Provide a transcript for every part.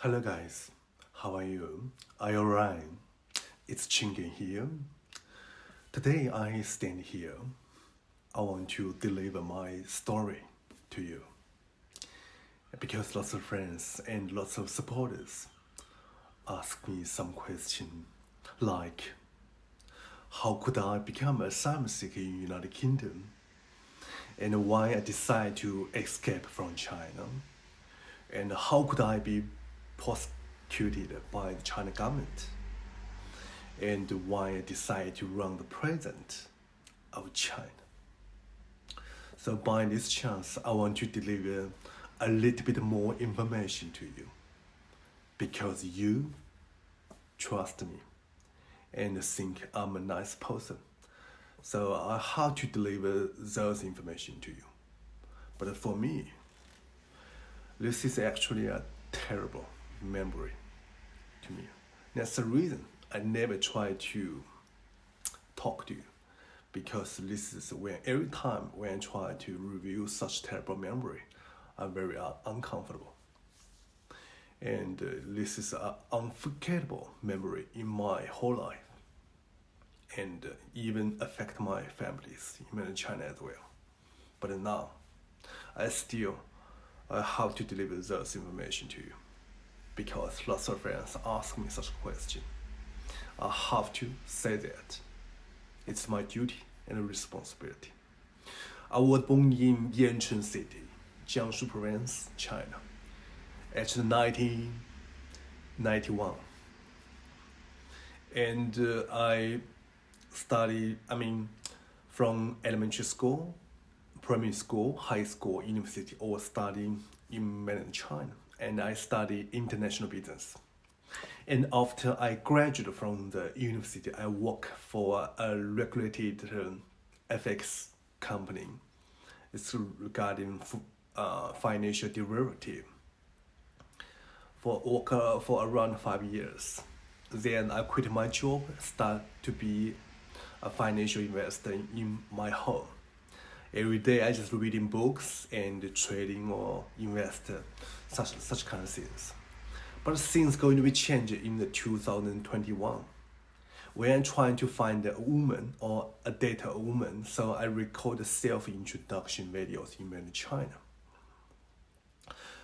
Hello guys, how are you? Are you alright? It's Qingen here. Today I stand here. I want to deliver my story to you because lots of friends and lots of supporters ask me some question like how could I become a asylum seeker in United Kingdom and why I decided to escape from China and how could I be prosecuted by the China government and why I decided to run the president of China. So by this chance, I want to deliver a little bit more information to you because you trust me and think I'm a nice person. So I have to deliver those information to you. But for me, this is actually a terrible memory to me. That's the reason I never try to talk to you because this is when every time when I try to review such terrible memory, I'm very uncomfortable. And this is an unforgettable memory in my whole life and even affect my families in China as well. But now, I have to deliver those information to you because lots of friends ask me such a question. I have to say that it's my duty and responsibility. I was born in Yancheng City, Jiangsu Province, China, at 1991. And I studied, from elementary school, primary school, high school, university, all studying in mainland China. And I studied international business. And after I graduated from the university, I work for a regulated FX company. It's regarding financial derivative. For around 5 years. Then I quit my job, start to be a financial investor in my home. Every day I just reading books and trading or invest such kind of things. But things going to be changed in the 2021 when I'm trying to find a woman or a data woman, so I record self-introduction videos in mainland China.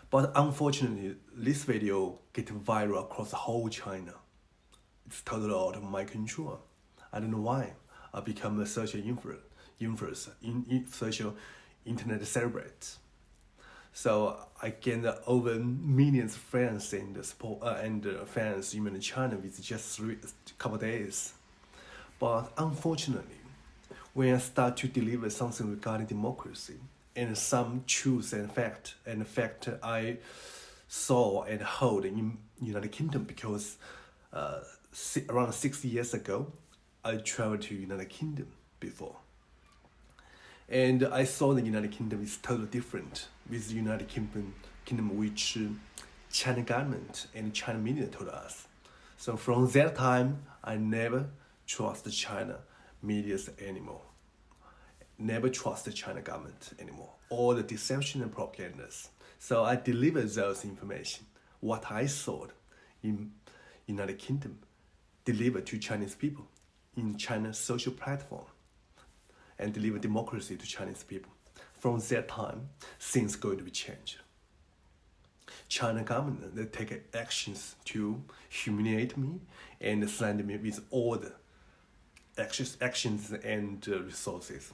But unfortunately, this video get viral across the whole China. It's totally out of my control. I don't know why. I become a social influencer, social internet celebrate. So I gained over millions of friends and support and fans in China with just a couple days. But unfortunately, when I start to deliver something regarding democracy and some truth and fact I saw and hold in United Kingdom because around 6 years ago, I traveled to United Kingdom before. And I saw the United Kingdom is totally different with the United Kingdom which China government and China media told us. So from that time, I never trust the China media anymore. Never trust the China government anymore. All the deception and propagandas. So I deliver those information, what I saw in United Kingdom, delivered to Chinese people in China's social platform and deliver democracy to Chinese people. From that time, things going to be changed. China government, they take actions to humiliate me and slander me with all the actions and resources.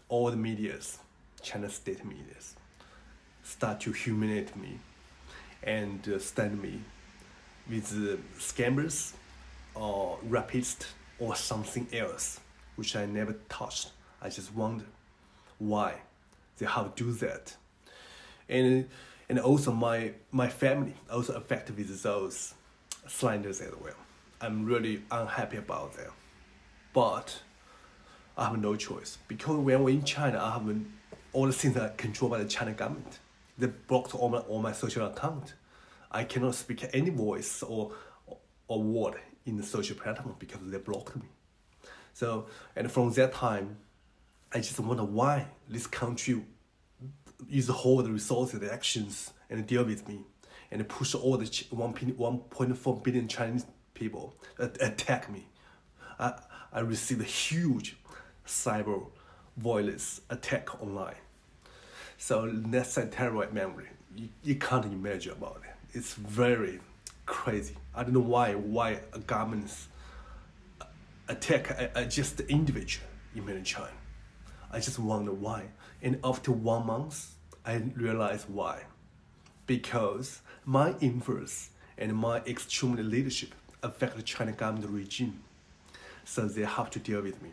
All the medias, China state medias, start to humiliate me and slander me with scammers or rapists or something else, which I never touched. I just wonder why they have to do that. And also my family also affected with those slanders as well. I'm really unhappy about that. But I have no choice because when we're in China, I have all the things are controlled by the China government. They blocked all my social account. I cannot speak any voice or word in the social platform because they blocked me. So, and from that time, I just wonder why this country use all the resources, the actions, and deal with me. and push all the 1.4 billion Chinese people attack me. I received a huge cyber violence attack online. So that's a terrible memory. You can't imagine about it. It's very crazy. I don't know why a government's attack just the individual in mainland China. I just wonder why. And after 1 month, I realized why. Because my influence and my extreme leadership affect the China government regime. So they have to deal with me.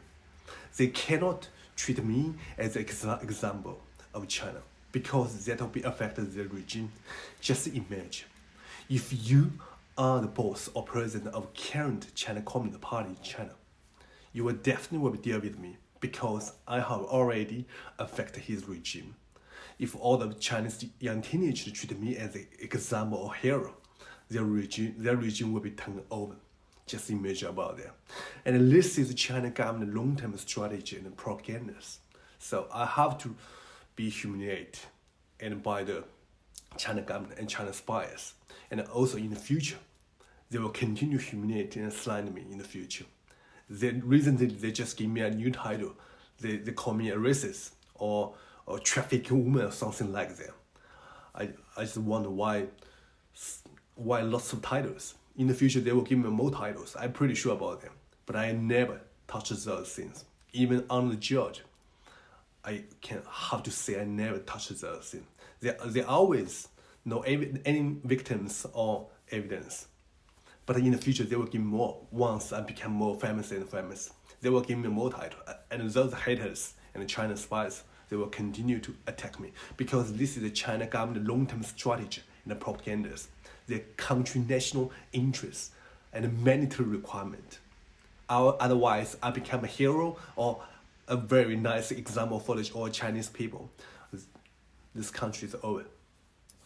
They cannot treat me as an example of China because that will be affected the regime. Just imagine, if you are the boss or president of current China Communist Party in China, you will definitely deal with me because I have already affected his regime. If all the Chinese young teenagers treat me as an example or hero, their regime will be turned over. Just imagine about that. And this is China government long-term strategy and propaganda. So I have to be humiliated and by the China government and China spies. And also in the future, they will continue humiliating and slander me in the future. Recently, they just give me a new title. They call me a racist or trafficking woman or something like that. I just wonder why lots of titles. In the future, they will give me more titles. I'm pretty sure about them. But I never touch those things. Even on the judge, I can have to say I never touch those things. They always know any victims or evidence. But in the future, they will give me more. Once I become more famous, they will give me more title. And those haters and the China spies, they will continue to attack me because this is the China government long-term strategy and the propagandas, their country national interests and military requirement. Otherwise, I become a hero or a very nice example for all Chinese people. This country is over.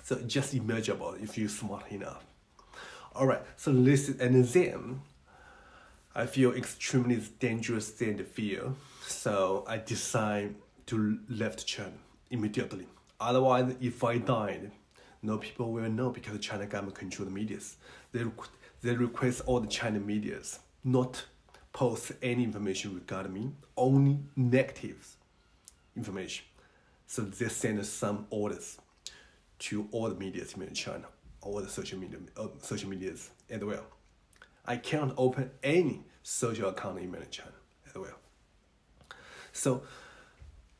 So just imagine about it if you're smart enough. All right, so listen, and then I feel extremely dangerous and fear. So I decide to left China immediately. Otherwise, if I died, no people will know because the China government control the medias. They request all the China medias not post any information regarding me, only negative information. So they send some orders to all the medias in China, all the social medias as well. I cannot open any social account in mainland China as well.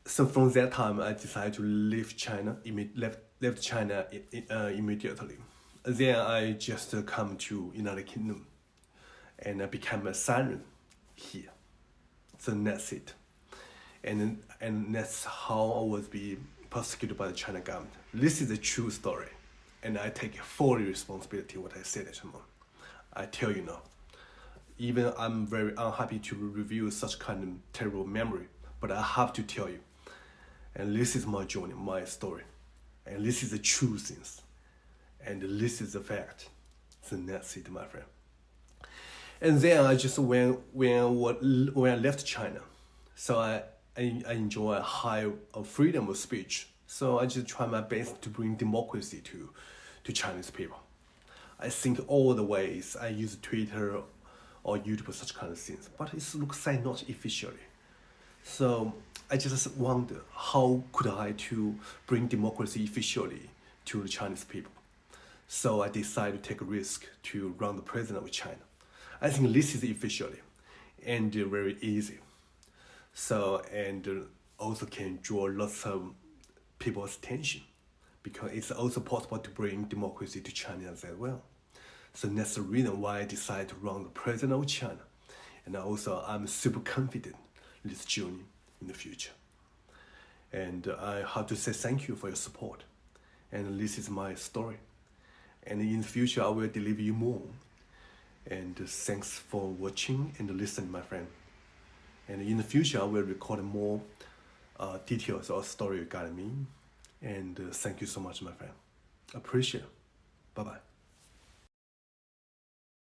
So from that time, I decided to leave China, left China immediately. Then I just come to United Kingdom and I became a siren here. So that's it. And that's how I was being persecuted by the China government. This is a true story. And I take full responsibility what I said at the moment. I tell you now. Even I'm very unhappy to review such kind of terrible memory, but I have to tell you. And this is my journey, my story. And this is the true things. And this is the fact. So that's it, my friend. And then I just, when I left China, so I enjoy a high freedom of speech. So I just try my best to bring democracy to Chinese people. I think all the ways I use Twitter or YouTube, such kind of things, but it looks like not officially. So I just wonder how could I to bring democracy officially to the Chinese people. So I decided to take a risk to run the president of China. I think this is officially and very easy. So and also can draw lots of people's attention because it's also possible to bring democracy to China as well. So that's the reason why I decided to run the president of China. And also I'm super confident in this journey in the future. And I have to say thank you for your support. And this is my story. And in the future, I will deliver you more. And thanks for watching and listening, my friend. And in the future, I will record more details or story regarding me. And thank you so much, my friend. Appreciate it. Bye-bye.